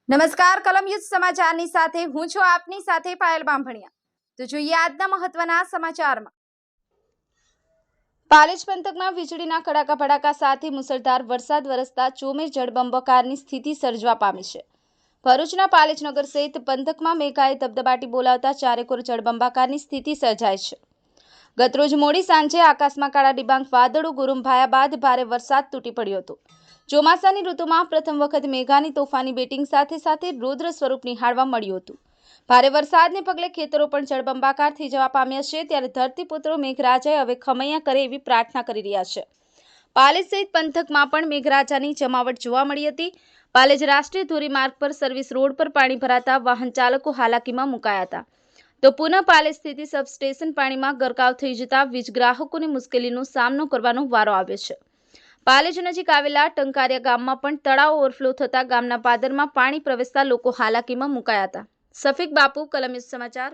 નમસ્કાર કલમયુદ્ધ સમાચારની સાથે હું છું આપની સાથે પાયલ બામભણિયા। તો જોઈએ આજના મહત્વના સમાચારમાં। પાલેજ પંથકમાં વીજળીના કડાકા ભડાકા સાથે મુસળધાર વરસાદ વરસતા ચોમેર જળબંબાકારની સ્થિતિ સર્જવા પામી છે। ભરૂચના પાલેજ નગર સહિત પંથકમાં મેઘાએ ધબધબાટી બોલાવતા ચારેકોર જળબંબાકારની સ્થિતિ સર્જાઈ છે। ગતરોજ મોડી સાંજે આકાશમાં કાળા ડિબાંગ વાદળો ગુરુંભાયા બાદ ભારે વરસાદ તૂટી પડ્યો હતો। ચોમાસાની ઋતુમાં પ્રથમ વખત મેઘાની તોફાની બેટિંગ સાથે રૌદ્ર સ્વરૂપ નિહાળવા મળ્યું હતું। ભારે વરસાદને પગલે ખેતરો પણ જળબંબાકાર થઈ જવા પામ્યા છે, ત્યારે ધરતીપુત્રો મેઘરાજાએ હવે ખમૈયા કરે એવી પ્રાર્થના કરી રહ્યા છે। પાલેજ સહિત પંથકમાં પણ મેઘરાજાની જમાવટ જોવા મળી હતી। પાલેજ રાષ્ટ્રીય ધોરીમાર્ગ પર સર્વિસ રોડ પર પાણી ભરાતા વાહન ચાલકો હાલાકીમાં મુકાયા હતા, તો પુનઃ પાલેજ સ્થિત સબસ્ટેશન પાણીમાં ગરકાવ થઈ જતા વીજ ગ્રાહકોને મુશ્કેલીનો સામનો કરવાનો વારો આવ્યો છે। પાલેજ નજીક આવેલા ટંકારિયા ગામમાં પણ તળાવ ઓવરફ્લો થતા ગામના પાદરમાં પાણી પ્રવેશતા લોકો હાલાકીમાં મુકાયા હતા। સફીક બાપુ, કલમયુદ્ધ સમાચાર।